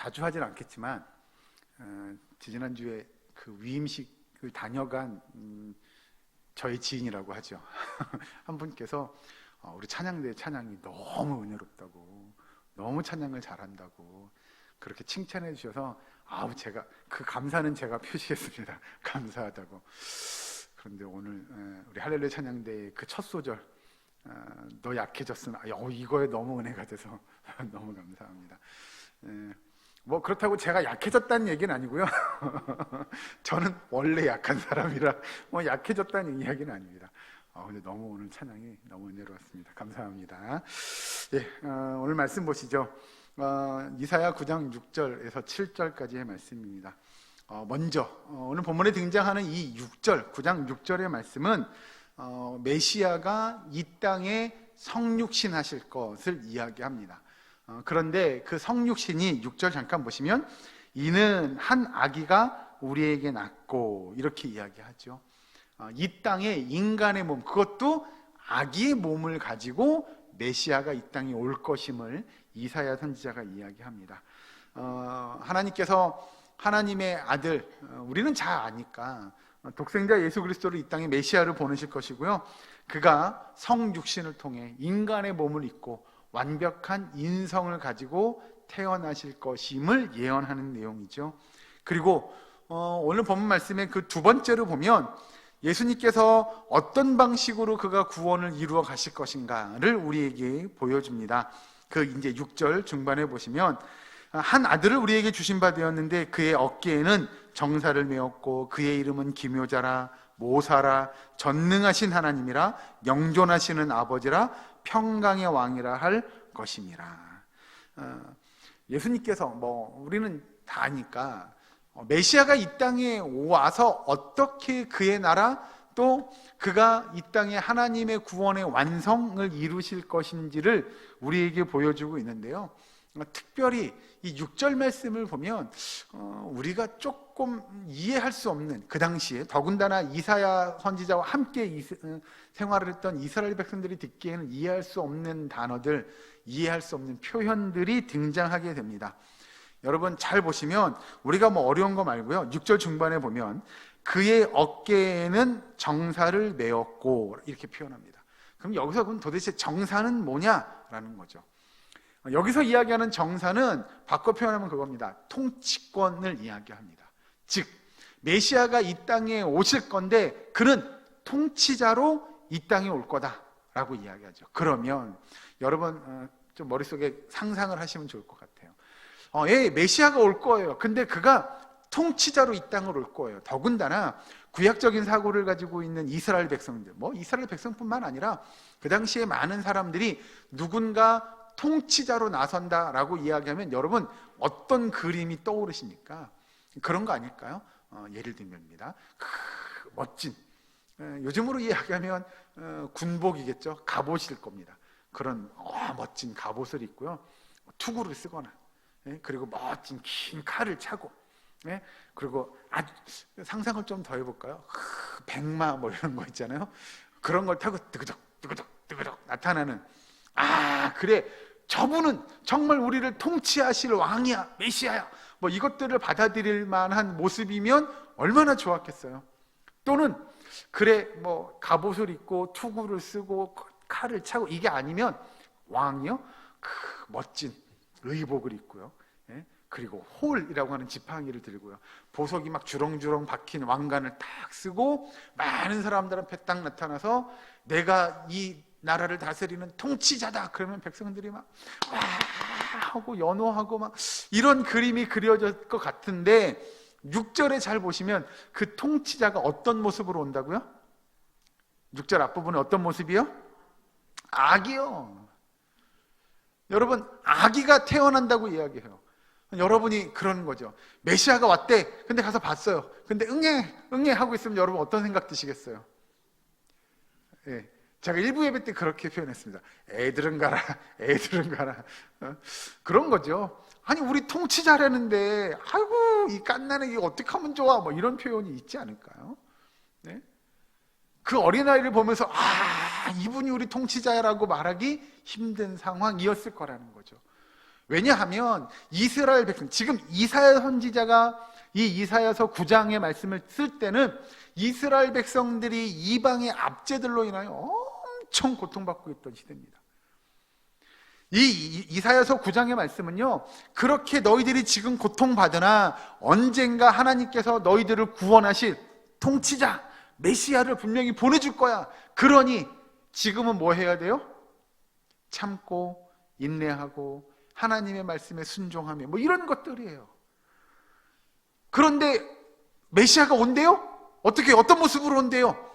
자주 하진 않겠지만 지지난주에 그 위임식을 다녀간 저희 지인이라고 하죠. 한 분께서 우리 찬양대 찬양이 너무 은혜롭다고, 너무 찬양을 잘한다고 그렇게 칭찬해 주셔서 제가 그 감사는 제가 표시했습니다. 감사하다고. 그런데 오늘 우리 할렐루야 찬양대의 그 첫 소절, 너 약해졌으나, 이거에 너무 은혜가 돼서 너무 감사합니다. 뭐 그렇다고 제가 약해졌다는 얘기는 아니고요. 저는 원래 약한 사람이라 뭐 약해졌다는 이야기는 아닙니다. 근데 너무 오늘 찬양이 너무 은혜로웠습니다. 감사합니다. 오늘 말씀 보시죠. 이사야 9장 6절에서 7절까지의 말씀입니다. 먼저 오늘 본문에 등장하는 이 6절, 9장 6절의 말씀은 메시아가 이 땅에 성육신 하실 것을 이야기합니다. 그런데 그 성육신이 6절 잠깐 보시면 이는 한 아기가 우리에게 낳고 이렇게 이야기하죠. 이 땅에 인간의 몸, 그것도 아기의 몸을 가지고 메시아가 이 땅에 올 것임을 이사야 선지자가 이야기합니다. 하나님께서 하나님의 아들, 우리는 잘 아니까 독생자 예수 그리스도를 이 땅에 메시아를 보내실 것이고요, 그가 성육신을 통해 인간의 몸을 입고 완벽한 인성을 가지고 태어나실 것임을 예언하는 내용이죠. 그리고 오늘 본문 말씀의 그 두 번째로 보면 예수님께서 어떤 방식으로 그가 구원을 이루어 가실 것인가를 우리에게 보여줍니다. 그 이제 6절 중반에 보시면 한 아들을 우리에게 주신 바 되었는데 그의 어깨에는 정사를 메었고 그의 이름은 기묘자라 모사라 전능하신 하나님이라 영존하시는 아버지라 평강의 왕이라 할 것임이라. 예수님께서 우리는 다 아니까 메시아가 이 땅에 와서 어떻게 그의 나라 또 그가 이 땅에 하나님의 구원의 완성을 이루실 것인지를 우리에게 보여주고 있는데요, 특별히 이 6절 말씀을 보면 우리가 조금 이해할 수 없는, 그 당시에 더군다나 이사야 선지자와 함께 생활을 했던 이스라엘 백성들이 듣기에는 이해할 수 없는 단어들, 이해할 수 없는 표현들이 등장하게 됩니다. 여러분 잘 보시면 우리가 어려운 거 말고요, 6절 중반에 보면 그의 어깨에는 정사를 메었고 이렇게 표현합니다. 그럼 여기서 그럼 도대체 정사는 뭐냐라는 거죠. 여기서 이야기하는 정사는 바꿔 표현하면 그겁니다. 통치권을 이야기합니다. 즉 메시아가 이 땅에 오실 건데 그는 통치자로 이 땅에 올 거다라고 이야기하죠. 그러면 여러분 좀 머릿속에 상상을 하시면 좋을 것 같아요. 메시아가 올 거예요. 근데 그가 통치자로 이 땅을 올 거예요. 더군다나 구약적인 사고를 가지고 있는 이스라엘 백성들, 이스라엘 백성뿐만 아니라 그 당시에 많은 사람들이 누군가 통치자로 나선다라고 이야기하면 여러분 어떤 그림이 떠오르십니까? 그런 거 아닐까요? 예를 들면입니다. 멋진, 요즘으로 이야기하면 군복이겠죠. 갑옷일 겁니다. 그런 멋진 갑옷을 입고요, 투구를 쓰거나, 그리고 멋진 긴 칼을 차고, 그리고 아주 상상을 좀 더 해볼까요? 백마 이런 거 있잖아요. 그런 걸 타고 뜨그덕 나타나는, 그래, 저분은 정말 우리를 통치하실 왕이야, 메시아야, 이것들을 받아들일 만한 모습이면 얼마나 좋았겠어요. 또는 그래, 갑옷을 입고 투구를 쓰고 칼을 차고 이게 아니면 왕이요, 멋진 의복을 입고요, 그리고 홀이라고 하는 지팡이를 들고요, 보석이 막 주렁주렁 박힌 왕관을 딱 쓰고 많은 사람들 앞에 딱 나타나서 내가 이 나라를 다스리는 통치자다. 그러면 백성들이 막 하고 연호하고 막 이런 그림이 그려질 것 같은데 6절에 잘 보시면 그 통치자가 어떤 모습으로 온다고요? 6절 앞부분에 어떤 모습이요? 아기요. 여러분 아기가 태어난다고 이야기해요. 여러분이 그러는 거죠. 메시아가 왔대. 근데 가서 봤어요. 근데 응애 하고 있으면 여러분 어떤 생각 드시겠어요? 제가 일부 예배 때 그렇게 표현했습니다. 애들은 가라. 그런 거죠. 아니 우리 통치자라는데 아이고 이 갓난아기 이거 어떻게 하면 좋아, 이런 표현이 있지 않을까요? 네? 그 어린아이를 보면서 이분이 우리 통치자라고 말하기 힘든 상황이었을 거라는 거죠. 왜냐하면 이스라엘 백성, 지금 이사야 선지자가 이 이사야서 9장의 말씀을 쓸 때는 이스라엘 백성들이 이방의 압제들로 인하여 엄청 고통받고 있던 시대입니다. 이 이사야서 9장의 말씀은요, 그렇게 너희들이 지금 고통받으나 언젠가 하나님께서 너희들을 구원하실 통치자 메시아를 분명히 보내줄 거야. 그러니 지금은 뭐 해야 돼요? 참고 인내하고 하나님의 말씀에 순종하며 뭐 이런 것들이에요. 그런데 메시아가 온대요? 어떤 모습으로 온대요?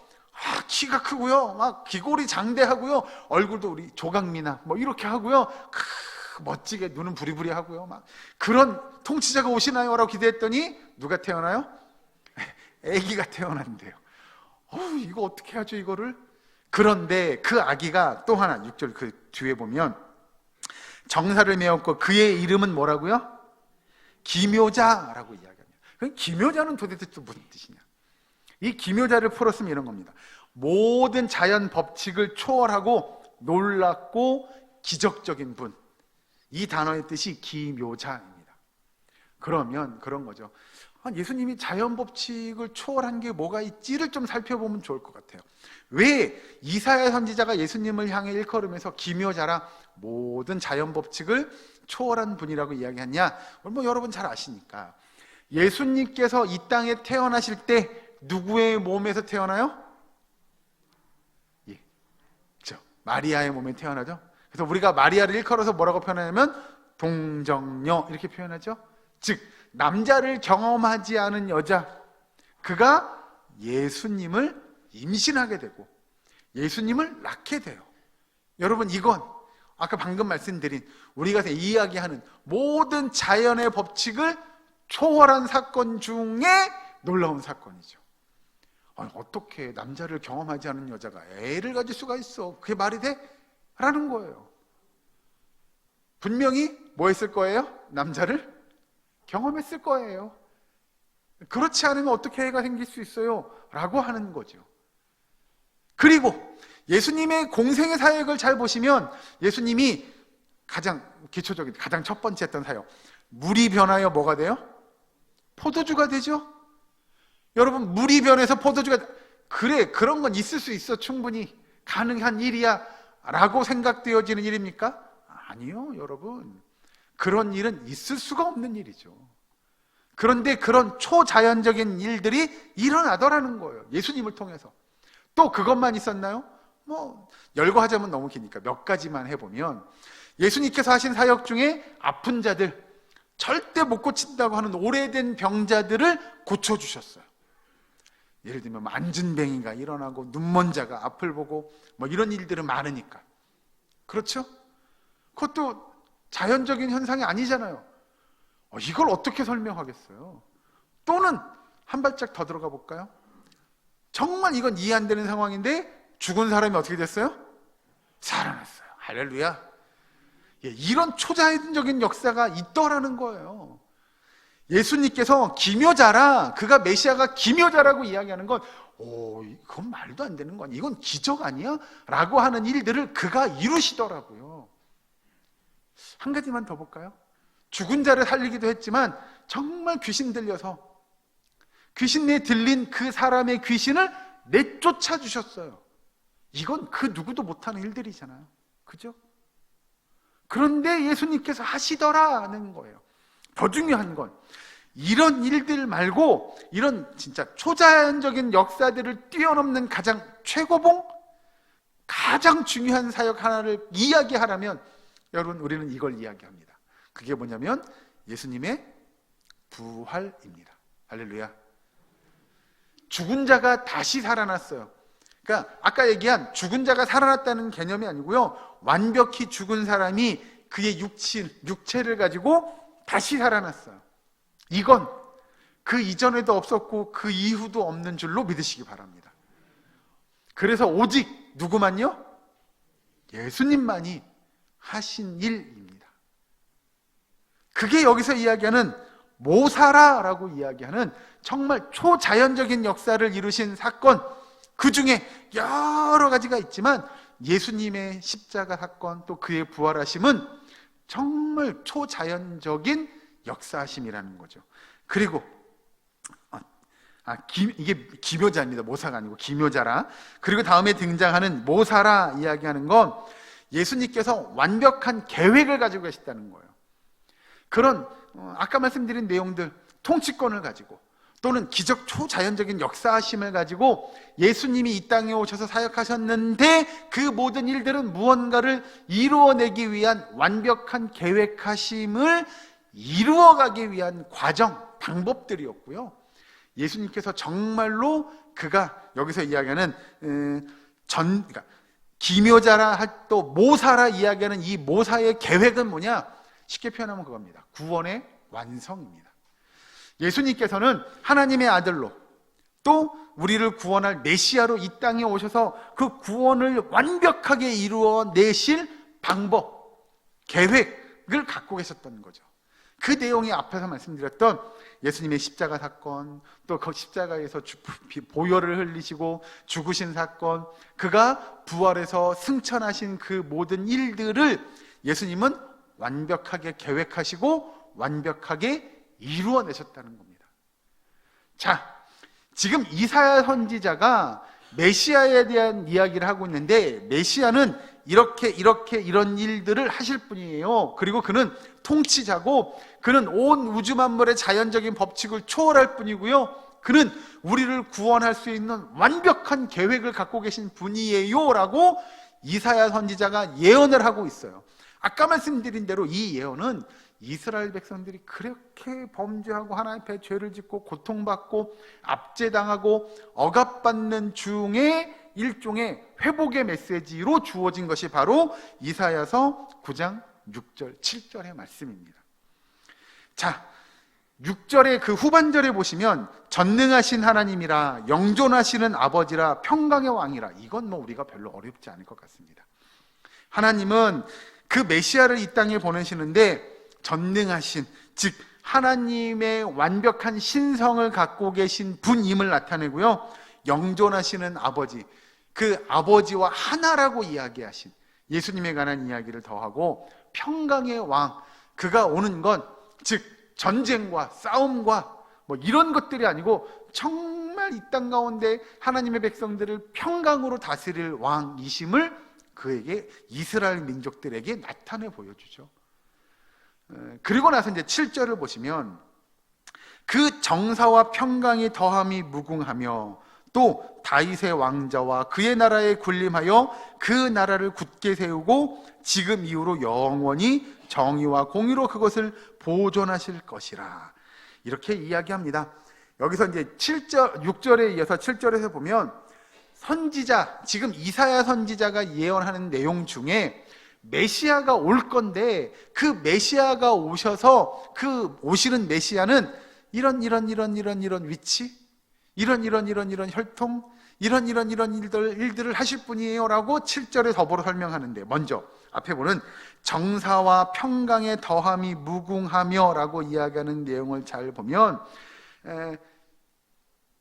키가 크고요, 막 귀골이 장대하고요, 얼굴도 우리 조각미나 뭐 이렇게 하고요, 멋지게 눈은 부리부리 하고요, 막 그런 통치자가 오시나요? 라고 기대했더니 누가 태어나요? 아기가 태어난대요. 이거 어떻게 하죠, 이거를? 그런데 그 아기가 또 하나, 6절 그 뒤에 보면 정사를 메었고 그의 이름은 뭐라고요? 기묘자라고 이야기합니다. 그럼 기묘자는 도대체 또 무슨 뜻이냐? 이 기묘자를 풀었으면 이런 겁니다. 모든 자연 법칙을 초월하고 놀랍고 기적적인 분, 이 단어의 뜻이 기묘자입니다. 그러면 그런 거죠. 예수님이 자연 법칙을 초월한 게 뭐가 있지를 좀 살펴보면 좋을 것 같아요. 왜 이사야 선지자가 예수님을 향해 일컬으면서 기묘자라 모든 자연 법칙을 초월한 분이라고 이야기하냐? 뭐 여러분 잘 아시니까. 예수님께서 이 땅에 태어나실 때 누구의 몸에서 태어나요? 그렇죠. 마리아의 몸에 태어나죠. 그래서 우리가 마리아를 일컬어서 뭐라고 표현하냐면 동정녀 이렇게 표현하죠. 즉 남자를 경험하지 않은 여자, 그가 예수님을 임신하게 되고 예수님을 낳게 돼요. 여러분, 이건 아까 방금 말씀드린 우리가 이야기하는 모든 자연의 법칙을 초월한 사건 중에 놀라운 사건이죠. 어떻게 남자를 경험하지 않은 여자가 애를 가질 수가 있어? 그게 말이 돼? 라는 거예요. 분명히 뭐 했을 거예요? 남자를 경험했을 거예요. 그렇지 않으면 어떻게 애가 생길 수 있어요? 라고 하는 거죠. 그리고 예수님의 공생의 사역을 잘 보시면 예수님이 가장 기초적인, 가장 첫 번째 했던 사역, 물이 변하여 뭐가 돼요? 포도주가 되죠. 여러분, 물이 변해서 포도주가, 그래, 그런 건 있을 수 있어. 충분히 가능한 일이야 라고 생각되어지는 일입니까? 아니요, 여러분. 그런 일은 있을 수가 없는 일이죠. 그런데 그런 초자연적인 일들이 일어나더라는 거예요. 예수님을 통해서. 또 그것만 있었나요? 열거하자면 너무 기니까 몇 가지만 해보면, 예수님께서 하신 사역 중에 아픈 자들, 절대 못 고친다고 하는 오래된 병자들을 고쳐주셨어요. 예를 들면 안진뱅이가 일어나고 눈먼 자가 앞을 보고 뭐 이런 일들은 많으니까. 그렇죠? 그것도 자연적인 현상이 아니잖아요. 이걸 어떻게 설명하겠어요? 또는 한 발짝 더 들어가 볼까요? 정말 이건 이해 안 되는 상황인데 죽은 사람이 어떻게 됐어요? 살아났어요. 할렐루야. 이런 초자연적인 역사가 있더라는 거예요. 예수님께서 기묘자라, 그가 메시아가 기묘자라고 이야기하는 건 그건 말도 안 되는 거 아니야? 이건 기적 아니야? 라고 하는 일들을 그가 이루시더라고요. 한 가지만 더 볼까요? 죽은 자를 살리기도 했지만 정말 귀신 들려서 귀신에 들린 그 사람의 귀신을 내쫓아 주셨어요. 이건 그 누구도 못하는 일들이잖아요. 그죠? 그런데 예수님께서 하시더라는 거예요. 더 중요한 건 이런 일들 말고 이런 진짜 초자연적인 역사들을 뛰어넘는 가장 최고봉, 가장 중요한 사역 하나를 이야기하라면 여러분, 우리는 이걸 이야기합니다. 그게 뭐냐면 예수님의 부활입니다. 할렐루야. 죽은 자가 다시 살아났어요. 그러니까 아까 얘기한 죽은 자가 살아났다는 개념이 아니고요, 완벽히 죽은 사람이 그의 육체를 가지고 다시 살아났어요. 이건 그 이전에도 없었고 그 이후도 없는 줄로 믿으시기 바랍니다. 그래서 오직 누구만요? 예수님만이 하신 일입니다. 그게 여기서 이야기하는 모사라라고 이야기하는 정말 초자연적인 역사를 이루신 사건, 그 중에 여러 가지가 있지만 예수님의 십자가 사건, 또 그의 부활하심은 정말 초자연적인 역사하심이라는 거죠. 그리고 이게 기묘자입니다. 모사가 아니고 기묘자라. 그리고 다음에 등장하는 모사라 이야기하는 건 예수님께서 완벽한 계획을 가지고 계시다는 거예요. 그런 아까 말씀드린 내용들, 통치권을 가지고 또는 기적 초자연적인 역사하심을 가지고 예수님이 이 땅에 오셔서 사역하셨는데 그 모든 일들은 무언가를 이루어내기 위한 완벽한 계획하심을 이루어가기 위한 과정, 방법들이었고요. 예수님께서 정말로 그가 여기서 이야기하는 그러니까 기묘자라 또 모사라 이야기하는 이 모사의 계획은 뭐냐? 쉽게 표현하면 그겁니다. 구원의 완성입니다. 예수님께서는 하나님의 아들로 또 우리를 구원할 메시아로 이 땅에 오셔서 그 구원을 완벽하게 이루어내실 방법, 계획을 갖고 계셨던 거죠. 그 내용이 앞에서 말씀드렸던 예수님의 십자가 사건, 또 그 십자가에서 보혈을 흘리시고 죽으신 사건, 그가 부활해서 승천하신 그 모든 일들을 예수님은 완벽하게 계획하시고 완벽하게 이루어내셨다는 겁니다. 자, 지금 이사야 선지자가 메시아에 대한 이야기를 하고 있는데 메시아는 이런 일들을 하실 분이에요. 그리고 그는 통치자고 그는 온 우주 만물의 자연적인 법칙을 초월할 뿐이고요. 그는 우리를 구원할 수 있는 완벽한 계획을 갖고 계신 분이에요 라고 이사야 선지자가 예언을 하고 있어요. 아까 말씀드린 대로 이 예언은 이스라엘 백성들이 그렇게 범죄하고 하나님 앞에 죄를 짓고 고통받고 압제당하고 억압받는 중에 일종의 회복의 메시지로 주어진 것이 바로 이사야서 9장 6절 7절의 말씀입니다. 자, 6절의 그 후반절에 보시면 전능하신 하나님이라 영존하시는 아버지라 평강의 왕이라, 이건 뭐 우리가 별로 어렵지 않을 것 같습니다. 하나님은 그 메시아를 이 땅에 보내시는데 전능하신, 즉 하나님의 완벽한 신성을 갖고 계신 분임을 나타내고요, 영존하시는 아버지, 그 아버지와 하나라고 이야기하신 예수님에 관한 이야기를 더하고 평강의 왕, 그가 오는 건 즉 전쟁과 싸움과 뭐 이런 것들이 아니고 정말 이 땅 가운데 하나님의 백성들을 평강으로 다스릴 왕이심을 그에게, 이스라엘 민족들에게 나타내 보여주죠. 그리고 나서 이제 7절을 보시면 그 정사와 평강이 더함이 무궁하며 또 다윗의 왕자와 그의 나라에 군림하여 그 나라를 굳게 세우고 지금 이후로 영원히 정의와 공의로 그것을 보존하실 것이라, 이렇게 이야기합니다. 여기서 이제 6절에 이어서 7절에서 보면 선지자, 지금 이사야 선지자가 예언하는 내용 중에 메시아가 올 건데 그 메시아가 오셔서 그 오시는 메시아는 이런 위치, 이런 혈통, 이런 일들을 하실 분이에요 라고 7절에 더불어 설명하는데, 먼저 앞에 보는 정사와 평강의 더함이 무궁하며 라고 이야기하는 내용을 잘 보면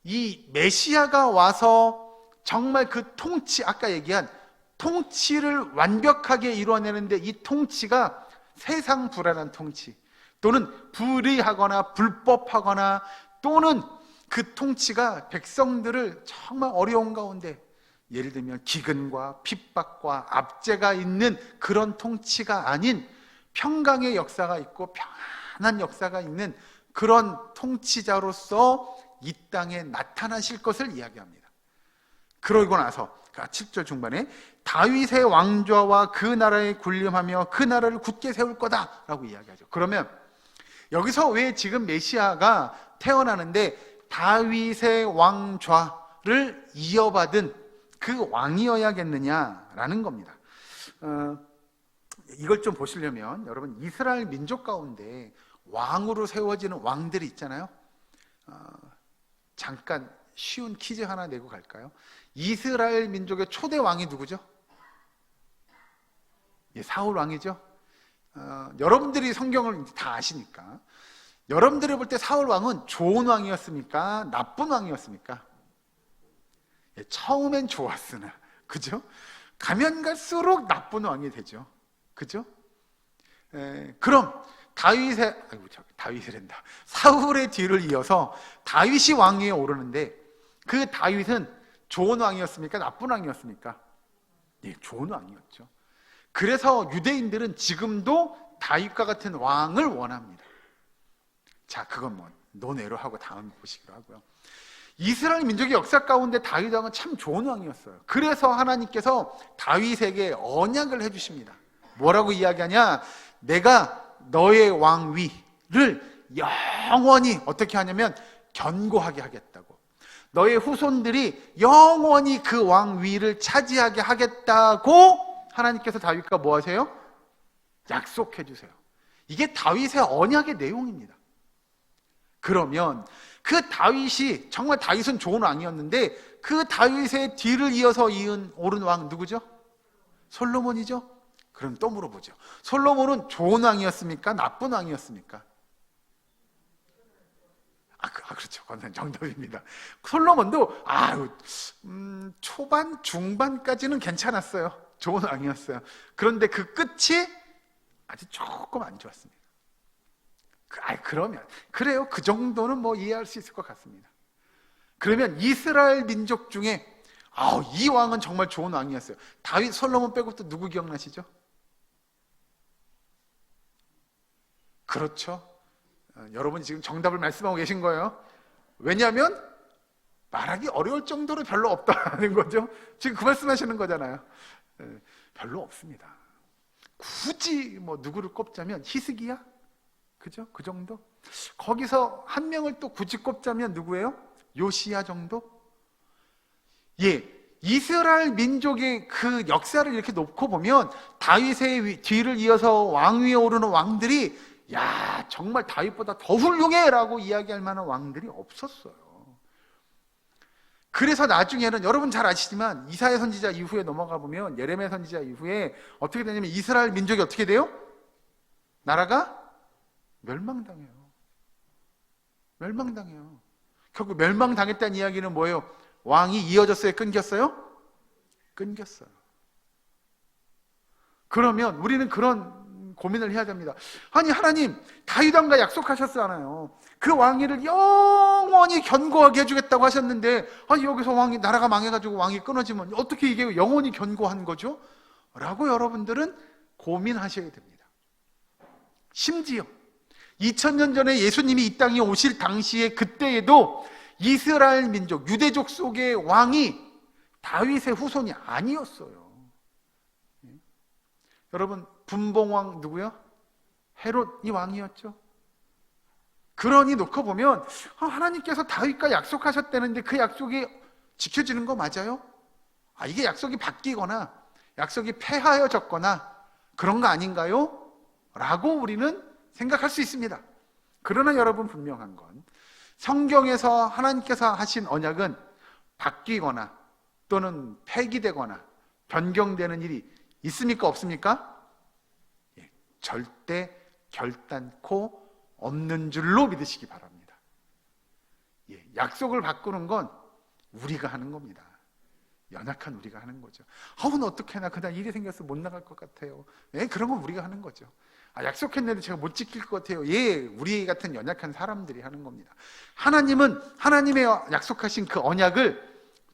이 메시아가 와서 정말 그 통치, 아까 얘기한 통치를 완벽하게 이루어내는데 이 통치가 세상 불안한 통치 또는 불의하거나 불법하거나 또는 그 통치가 백성들을 정말 어려운 가운데, 예를 들면 기근과 핍박과 압제가 있는 그런 통치가 아닌 평강의 역사가 있고 평안한 역사가 있는 그런 통치자로서 이 땅에 나타나실 것을 이야기합니다. 그러고 나서 7절 중반에 다윗의 왕좌와 그 나라에 군림하며 그 나라를 굳게 세울 거다 라고 이야기하죠. 그러면 여기서 왜 지금 메시아가 태어나는데 다윗의 왕좌를 이어받은 그 왕이어야겠느냐라는 겁니다. 이걸 좀 보시려면 여러분, 이스라엘 민족 가운데 왕으로 세워지는 왕들이 있잖아요. 잠깐 쉬운 퀴즈 하나 내고 갈까요? 이스라엘 민족의 초대 왕이 누구죠? 예, 사울 왕이죠. 여러분들이 성경을 다 아시니까 여러분들이 볼 때 사울 왕은 좋은 왕이었습니까? 나쁜 왕이었습니까? 예, 처음엔 좋았으나, 그죠? 가면 갈수록 나쁜 왕이 되죠. 그죠? 그럼 다윗이란다. 사울의 뒤를 이어서 다윗이 왕위에 오르는데 그 다윗은 좋은 왕이었습니까? 나쁜 왕이었습니까? 예, 좋은 왕이었죠. 그래서 유대인들은 지금도 다윗과 같은 왕을 원합니다. 자, 그건 뭐 논외로 하고 다음 보시기로 하고요. 이스라엘 민족의 역사 가운데 다윗 왕은 참 좋은 왕이었어요. 그래서 하나님께서 다윗에게 언약을 해주십니다. 뭐라고 이야기하냐? 내가 너의 왕위를 영원히 어떻게 하냐면 견고하게 하겠다고. 너의 후손들이 영원히 그 왕위를 차지하게 하겠다고 하나님께서 다윗과 뭐 하세요? 약속해 주세요. 이게 다윗의 언약의 내용입니다. 그러면 그 다윗이, 정말 다윗은 좋은 왕이었는데 그 다윗의 뒤를 이어서 오른 왕 누구죠? 솔로몬이죠? 그럼 또 물어보죠. 솔로몬은 좋은 왕이었습니까? 나쁜 왕이었습니까? 그렇죠. 그건 정답입니다. 솔로몬도 초반, 중반까지는 괜찮았어요. 좋은 왕이었어요. 그런데 그 끝이 아주 조금 안 좋았습니다. 그러면 그래요. 그 정도는 뭐 이해할 수 있을 것 같습니다. 그러면 이스라엘 민족 중에 이 왕은 정말 좋은 왕이었어요. 다윗, 솔로몬 빼고 또 누구 기억나시죠? 그렇죠. 여러분이 지금 정답을 말씀하고 계신 거예요. 왜냐하면 말하기 어려울 정도로 별로 없다는 거죠. 지금 그 말씀하시는 거잖아요. 별로 없습니다. 굳이 뭐 누구를 꼽자면 히스기야? 그죠? 그 정도? 거기서 한 명을 또 굳이 꼽자면 누구예요? 요시야 정도? 예, 이스라엘 민족의 그 역사를 이렇게 놓고 보면 다윗의 뒤를 이어서 왕위에 오르는 왕들이 정말 다윗보다 더 훌륭해 라고 이야기할 만한 왕들이 없었어요. 그래서 나중에는 여러분 잘 아시지만 이사야 선지자 이후에 넘어가 보면, 예레미야 선지자 이후에 어떻게 되냐면 이스라엘 민족이 어떻게 돼요? 나라가 멸망당해요. 멸망당해요. 결국 멸망당했다는 이야기는 뭐예요? 왕이 이어졌어요? 끊겼어요? 끊겼어요. 그러면 우리는 그런 고민을 해야 됩니다. 아니, 하나님 다윗 왕과 약속하셨잖아요. 그 왕위를 영원히 견고하게 해주겠다고 하셨는데, 아니 여기서 나라가 망해가지고 왕이 끊어지면 어떻게 이게 영원히 견고한 거죠? 라고 여러분들은 고민하셔야 됩니다. 심지어 2000년 전에 예수님이 이 땅에 오실 당시에, 그때에도 이스라엘 민족, 유대족 속의 왕이 다윗의 후손이 아니었어요. 여러분, 분봉왕 누구요? 헤롯이 왕이었죠. 그러니 놓고 보면 하나님께서 다윗과 약속하셨다는데 그 약속이 지켜지는 거 맞아요? 이게 약속이 바뀌거나 약속이 폐하여졌거나 그런 거 아닌가요? 라고 우리는 생각할 수 있습니다. 그러나 여러분, 분명한 건 성경에서 하나님께서 하신 언약은 바뀌거나 또는 폐기되거나 변경되는 일이 있습니까? 없습니까? 절대 결단코 없는 줄로 믿으시기 바랍니다. 약속을 바꾸는 건 우리가 하는 겁니다. 연약한 우리가 하는 거죠. 나 어떻게 하나, 그날 일이 생겨서 못 나갈 것 같아요. 그런 건 우리가 하는 거죠. 약속했는데 제가 못 지킬 것 같아요. 우리 같은 연약한 사람들이 하는 겁니다. 하나님은 하나님의 약속하신 그 언약을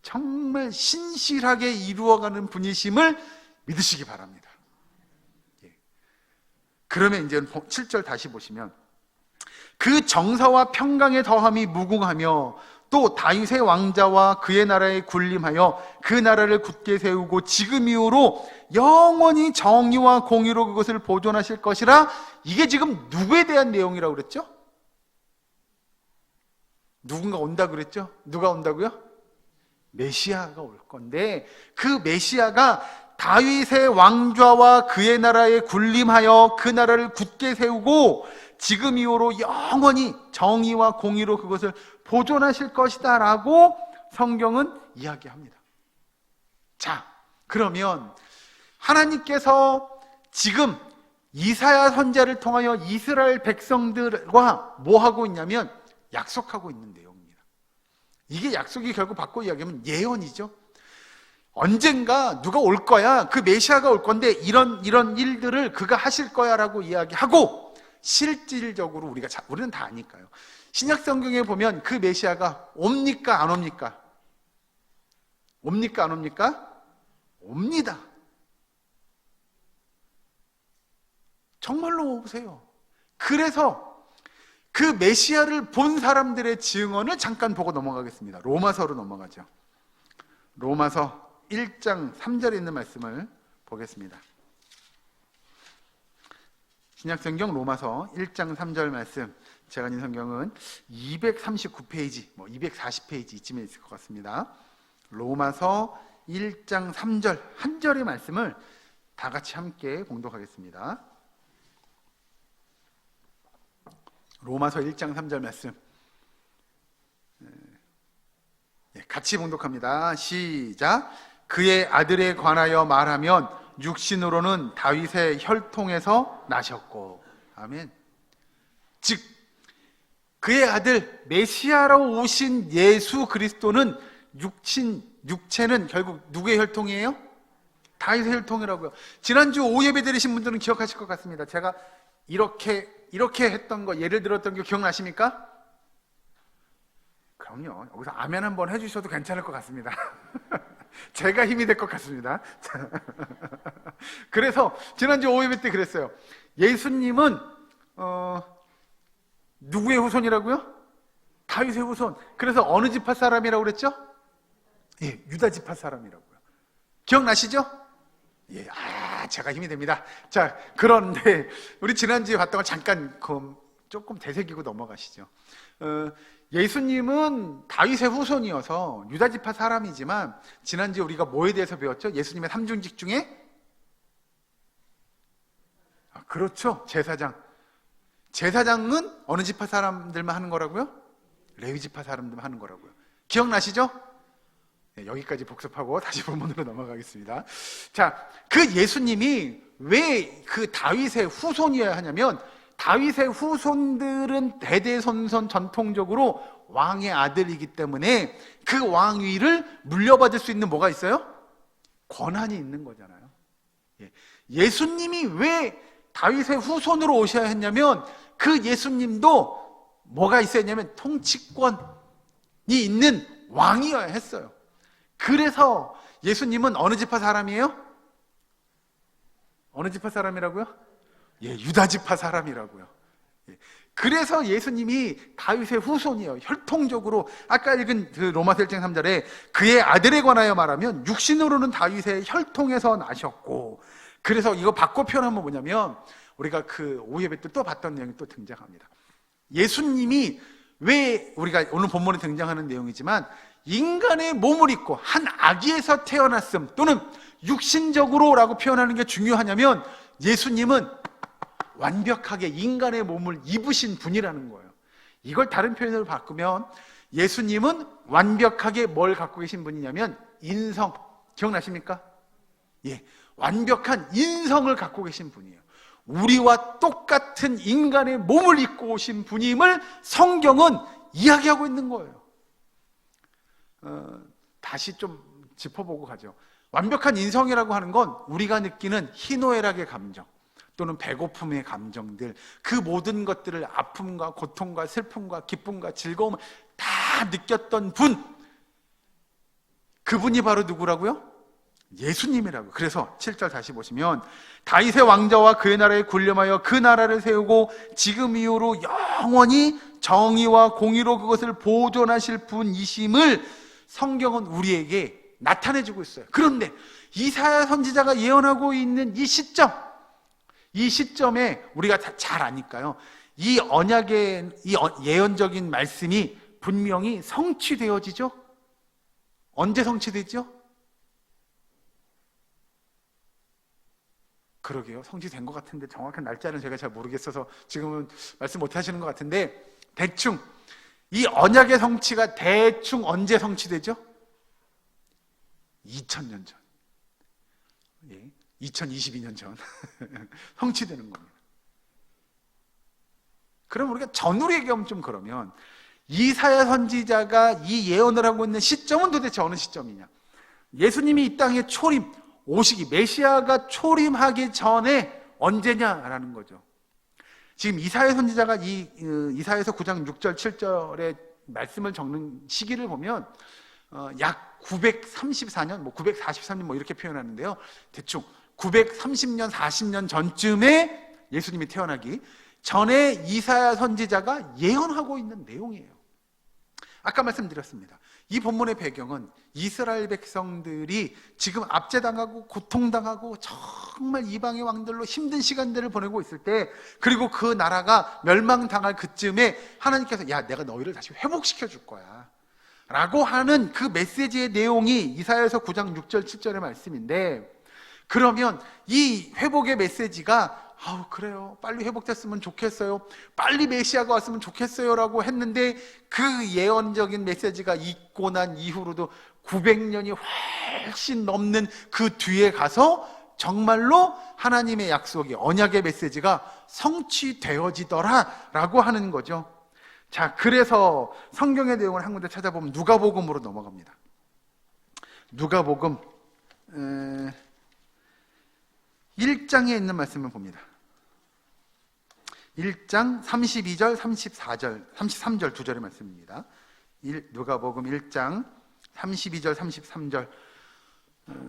정말 신실하게 이루어가는 분이심을 믿으시기 바랍니다. 그러면 이제 7절 다시 보시면, 그 정사와 평강의 더함이 무궁하며 또 다윗의 왕자와 그의 나라에 군림하여 그 나라를 굳게 세우고 지금 이후로 영원히 정의와 공의로 그것을 보존하실 것이라. 이게 지금 누구에 대한 내용이라고 그랬죠? 누군가 온다 그랬죠? 누가 온다고요? 메시아가 올 건데, 그 메시아가 다윗의 왕좌와 그의 나라에 군림하여 그 나라를 굳게 세우고 지금 이후로 영원히 정의와 공의로 그것을 보존하실 것이다 라고 성경은 이야기합니다. 자, 그러면 하나님께서 지금 이사야 선지자를 통하여 이스라엘 백성들과 뭐 하고 있냐면 약속하고 있는 내용입니다. 이게 약속이 결국 바꿔 이야기하면 예언이죠. 언젠가 누가 올 거야, 그 메시아가 올 건데 이런 일들을 그가 하실 거야 라고 이야기하고, 실질적으로 우리는 다 아니까요. 신약 성경에 보면 그 메시아가 옵니까 안 옵니까? 옵니까 안 옵니까? 옵니다. 정말로 오세요. 그래서 그 메시아를 본 사람들의 증언을 잠깐 보고 넘어가겠습니다. 로마서로 넘어가죠. 로마서 1장 3절에 있는 말씀을 보겠습니다. 신약성경 로마서 1장 3절 말씀, 제가 있는 성경은 239페이지, 240페이지 이쯤에 있을 것 같습니다. 로마서 1장 3절 한 절의 말씀을 다 같이 함께 봉독하겠습니다. 로마서 1장 3절 말씀 같이 봉독합니다. 시작. 그의 아들에 관하여 말하면 육신으로는 다윗의 혈통에서 나셨고. 아멘. 즉 그의 아들 메시아로 오신 예수 그리스도는 육체는 결국 누구의 혈통이에요? 다윗의 혈통이라고요. 지난주 오예배 드리신 분들은 기억하실 것 같습니다. 제가 이렇게 했던 거, 예를 들었던 게 기억나십니까? 그럼요. 여기서 아멘 한번 해주셔도 괜찮을 것 같습니다. 제가 힘이 될 것 같습니다. 그래서 지난주 오예배 때 그랬어요. 예수님은 누구의 후손이라고요? 다윗의 후손. 그래서 어느 지파 사람이라고 그랬죠? 예, 유다 지파 사람이라고요. 기억나시죠? 예, 제가 힘이 됩니다. 자, 그런데 우리 지난주에 봤던 걸 잠깐 조금 되새기고 넘어가시죠. 예수님은 다윗의 후손이어서 유다 지파 사람이지만, 지난주에 우리가 뭐에 대해서 배웠죠? 예수님의 삼중직 중에 그렇죠, 제사장. 제사장은 어느 지파 사람들만 하는 거라고요? 레위 지파 사람들만 하는 거라고요. 기억나시죠? 네, 여기까지 복습하고 다시 본문으로 넘어가겠습니다. 자, 그 예수님이 왜 그 다윗의 후손이어야 하냐면, 다윗의 후손들은 대대손손 전통적으로 왕의 아들이기 때문에 그 왕위를 물려받을 수 있는 뭐가 있어요? 권한이 있는 거잖아요. 예수님이 왜 다윗의 후손으로 오셔야 했냐면, 그 예수님도 뭐가 있어야 했냐면 통치권이 있는 왕이어야 했어요. 그래서 예수님은 어느 지파 사람이에요? 어느 지파 사람이라고요? 예, 유다 지파 사람이라고요. 예. 그래서 예수님이 다윗의 후손이에요. 혈통적으로. 아까 읽은 그 로마서 1장 3절에 그의 아들에 관하여 말하면 육신으로는 다윗의 혈통에서 나셨고. 그래서 이거 바꿔 표현하면 뭐냐면, 우리가 그 오예배 때 또 봤던 내용이 또 등장합니다. 예수님이 왜, 우리가 오늘 본문에 등장하는 내용이지만, 인간의 몸을 입고 한 아기에서 태어났음, 또는 육신적으로 라고 표현하는 게 중요하냐면, 예수님은 완벽하게 인간의 몸을 입으신 분이라는 거예요. 이걸 다른 표현으로 바꾸면, 예수님은 완벽하게 뭘 갖고 계신 분이냐면 인성. 기억나십니까? 예, 완벽한 인성을 갖고 계신 분이에요. 우리와 똑같은 인간의 몸을 입고 오신 분임을 성경은 이야기하고 있는 거예요. 다시 좀 짚어보고 가죠. 완벽한 인성이라고 하는 건 우리가 느끼는 희노애락의 감정, 또는 배고픔의 감정들, 그 모든 것들을 아픔과 고통과 슬픔과 기쁨과 즐거움을 다 느꼈던 분, 그분이 바로 누구라고요? 예수님이라고. 그래서 7절 다시 보시면, 다윗의 왕자와 그의 나라에 군림하여 그 나라를 세우고 지금 이후로 영원히 정의와 공의로 그것을 보존하실 분이심을 성경은 우리에게 나타내주고 있어요. 그런데 이사야 선지자가 예언하고 있는 이 시점에 우리가 잘 아니까요, 이 언약의 이 예언적인 말씀이 분명히 성취되어지죠. 언제 성취되죠? 그러게요, 성취된 것 같은데 정확한 날짜는 제가 잘 모르겠어서 지금은 말씀 못 하시는 것 같은데, 대충 이 언약의 성취가 대충 언제 성취되죠? 2000년 전, 2022년 전 성취되는 겁니다. 그럼 우리가 전우리의 경험 좀, 그러면 이사야 선지자가 이 예언을 하고 있는 시점은 도대체 어느 시점이냐? 예수님이 이 땅에 오시기, 메시아가 초림하기 전에 언제냐라는 거죠. 지금 이사야 선지자가 이사야서 9장 6절 7절의 말씀을 적는 시기를 보면 약 934년, 943년 이렇게 표현하는데요. 대충 930년, 40년 전쯤에 예수님이 태어나기 전에 이사야 선지자가 예언하고 있는 내용이에요. 아까 말씀드렸습니다. 이 본문의 배경은 이스라엘 백성들이 지금 압제당하고 고통당하고 정말 이방의 왕들로 힘든 시간들을 보내고 있을 때, 그리고 그 나라가 멸망당할 그쯤에 하나님께서 야, 내가 너희를 다시 회복시켜 줄 거야 라고 하는 그 메시지의 내용이 이사야서 9장 6절 7절의 말씀인데, 그러면 이 회복의 메시지가 그래요, 빨리 회복됐으면 좋겠어요, 빨리 메시아가 왔으면 좋겠어요 라고 했는데, 그 예언적인 메시지가 있고 난 이후로도 900년이 훨씬 넘는 그 뒤에 가서 정말로 하나님의 약속이, 언약의 메시지가 성취되어지더라 라고 하는 거죠. 자, 그래서 성경의 내용을 한 군데 찾아보면 누가복음으로 넘어갑니다. 누가복음 1장에 있는 말씀을 봅니다. 1장 32절, 34절, 33절 두 절의 말씀입니다. 누가복음 1장 32절, 33절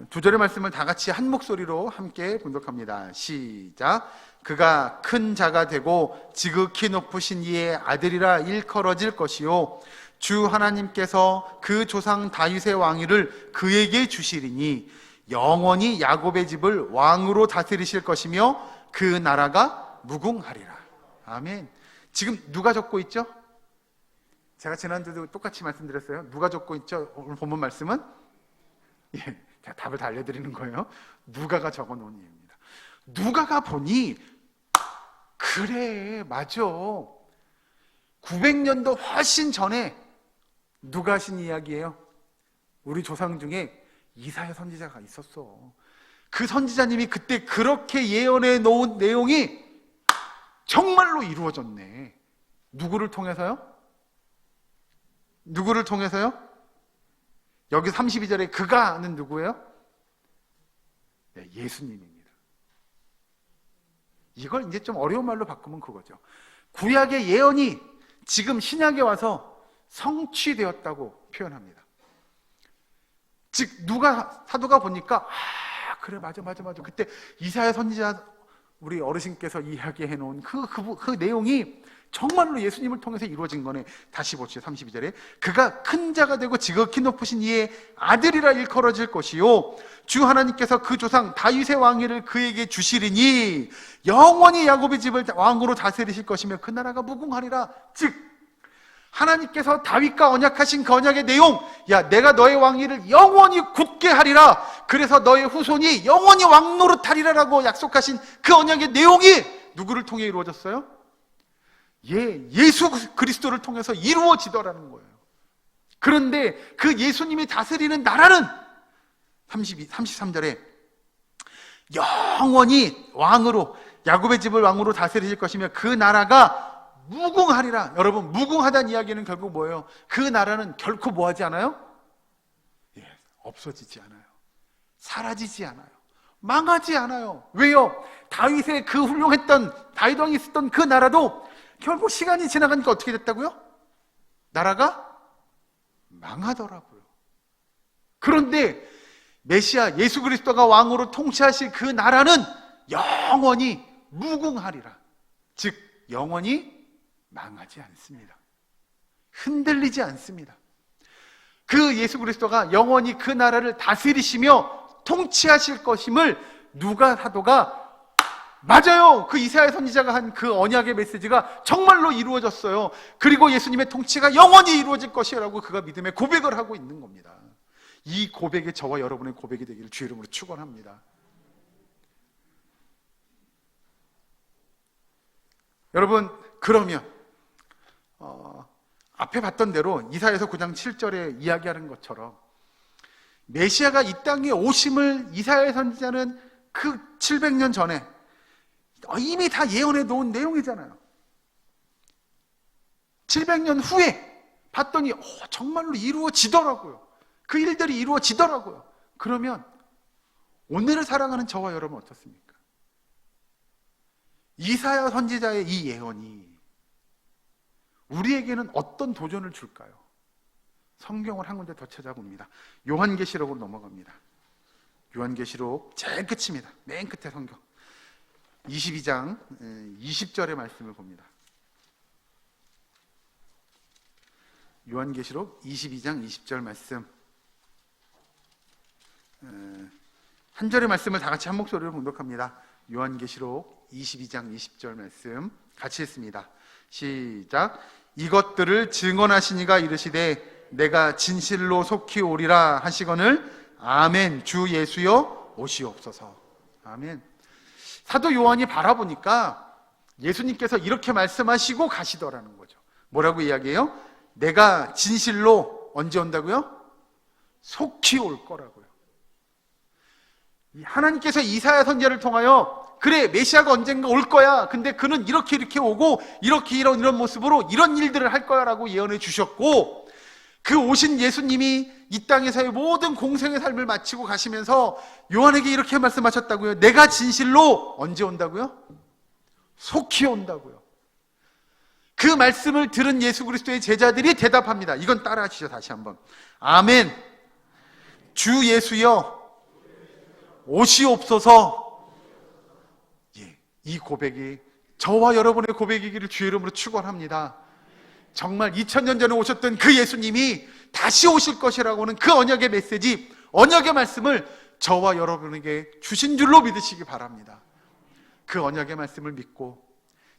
두 절의 말씀을 다 같이 한 목소리로 함께 분독합니다. 시작. 그가 큰 자가 되고 지극히 높으신 이의 아들이라 일컬어질 것이요 주 하나님께서 그 조상 다윗의 왕위를 그에게 주시리니 영원히 야곱의 집을 왕으로 다스리실 것이며 그 나라가 무궁하리라. 아멘. 지금 누가 적고 있죠? 제가 지난주도 똑같이 말씀드렸어요. 누가 적고 있죠? 오늘 본문 말씀은? 예, 제가 답을 다 알려드리는 거예요. 누가가 적어놓은 얘기입니다. 누가가 보니 그래, 맞아, 900년도 훨씬 전에 누가 하신 이야기예요. 우리 조상 중에 이사야 선지자가 있었어. 그 선지자님이 그때 그렇게 예언해 놓은 내용이 정말로 이루어졌네. 누구를 통해서요? 누구를 통해서요? 여기 32절에 그가는 누구예요? 네, 예수님입니다. 이걸 이제 좀 어려운 말로 바꾸면 그거죠. 구약의 예언이 지금 신약에 와서 성취되었다고 표현합니다. 즉 누가 사도가 보니까 그래, 맞아 그때 이사야 선지자 우리 어르신께서 이야기해 놓은 그 내용이 정말로 예수님을 통해서 이루어진 거네. 다시 보시죠. 32절에 그가 큰 자가 되고 지극히 높으신 이의 아들이라 일컬어질 것이요 주 하나님께서 그 조상 다윗의 왕위를 그에게 주시리니 영원히 야곱의 집을 왕으로 다스리실 것이며 그 나라가 무궁하리라. 즉 하나님께서 다윗과 언약하신 그 언약의 내용, 야, 내가 너의 왕위를 영원히 굳게 하리라, 그래서 너의 후손이 영원히 왕노릇하리라라고 약속하신 그 언약의 내용이 누구를 통해 이루어졌어요? 예수 그리스도를 통해서 이루어지더라는 거예요. 그런데 그 예수님이 다스리는 나라는 33절에 영원히 왕으로, 야곱의 집을 왕으로 다스리실 것이며 그 나라가 무궁하리라. 여러분, 무궁하다는 이야기는 결국 뭐예요? 그 나라는 결코 뭐하지 않아요? 없어지지 않아요. 사라지지 않아요. 망하지 않아요. 왜요? 다윗의 그 훌륭했던 다윗 왕이 있었던 그 나라도 결국 시간이 지나가니까 어떻게 됐다고요? 나라가 망하더라고요. 그런데 메시아 예수 그리스도가 왕으로 통치하실 그 나라는 영원히 무궁하리라. 즉 영원히 망하지 않습니다. 흔들리지 않습니다. 그 예수 그리스도가 영원히 그 나라를 다스리시며 통치하실 것임을 누가 사도가 맞아요, 그 이사야 선지자가 한 그 언약의 메시지가 정말로 이루어졌어요. 그리고 예수님의 통치가 영원히 이루어질 것이라고 그가 믿음의 고백을 하고 있는 겁니다. 이 고백이 저와 여러분의 고백이 되기를 주의 이름으로 축원합니다. 여러분, 그러면 앞에 봤던 대로 이사야서 9장 7절에 이야기하는 것처럼 메시아가 이 땅에 오심을 이사야 선지자는 그 700년 전에 이미 다 예언해 놓은 내용이잖아요. 700년 후에 봤더니 정말로 이루어지더라고요. 그 일들이 이루어지더라고요. 그러면 오늘을 살아가는 저와 여러분 어떻습니까? 이사야 선지자의 이 예언이 우리에게는 어떤 도전을 줄까요? 성경을 한 군데 더 찾아봅니다. 요한계시록으로 넘어갑니다. 요한계시록 제일 끝입니다. 맨 끝에 성경 22장 20절의 말씀을 봅니다. 요한계시록 22장 20절 말씀, 한 절의 말씀을 다 같이 한 목소리로 봉독합니다. 요한계시록 22장 20절 말씀 같이 읽습니다. 시작. 이것들을 증언하시니가 이르시되 내가 진실로 속히 오리라 하시거늘 아멘. 주 예수여 오시옵소서. 아멘. 사도 요한이 바라보니까 예수님께서 이렇게 말씀하시고 가시더라는 거죠. 뭐라고 이야기해요? 내가 진실로 언제 온다고요? 속히 올 거라고요. 하나님께서 이사야 선지자를 통하여 그래 메시아가 언젠가 올 거야. 근데 그는 이렇게 오고 이렇게 이런 모습으로 이런 일들을 할 거야 라고 예언해 주셨고, 그 오신 예수님이 이 땅에서의 모든 공생의 삶을 마치고 가시면서 요한에게 이렇게 말씀하셨다고요. 내가 진실로 언제 온다고요? 속히 온다고요. 그 말씀을 들은 예수 그리스도의 제자들이 대답합니다. 이건 따라 하시죠. 다시 한번. 아멘. 주 예수여 오시옵소서. 예, 이 고백이 저와 여러분의 고백이기를 주의 이름으로 축원합니다. 정말 2000년 전에 오셨던 그 예수님이 다시 오실 것이라고는 그 언약의 메시지, 언약의 말씀을 저와 여러분에게 주신 줄로 믿으시기 바랍니다. 그 언약의 말씀을 믿고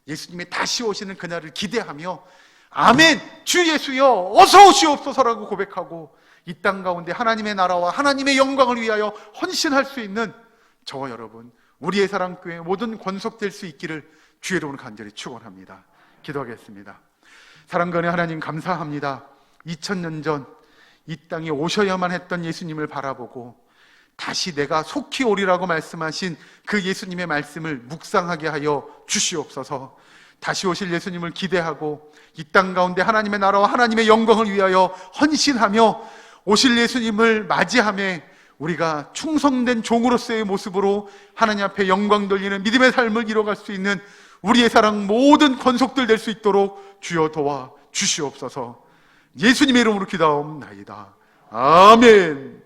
예수님의 다시 오시는 그날을 기대하며 아멘, 주 예수여 어서 오시옵소서라고 고백하고 이 땅 가운데 하나님의 나라와 하나님의 영광을 위하여 헌신할 수 있는 저와 여러분, 우리의 사랑교회 모든 권속될 수 있기를 주의 이름으로 간절히 축원합니다. 기도하겠습니다. 사랑하는 하나님, 감사합니다. 2000년 전 이 땅에 오셔야만 했던 예수님을 바라보고 다시 내가 속히 오리라고 말씀하신 그 예수님의 말씀을 묵상하게 하여 주시옵소서. 다시 오실 예수님을 기대하고 이 땅 가운데 하나님의 나라와 하나님의 영광을 위하여 헌신하며 오실 예수님을 맞이하며 우리가 충성된 종으로서의 모습으로 하나님 앞에 영광 돌리는 믿음의 삶을 이뤄갈 수 있는 우리의 사랑 모든 권속들 될 수 있도록 주여 도와 주시옵소서. 예수님의 이름으로 기도하옵나이다. 아멘.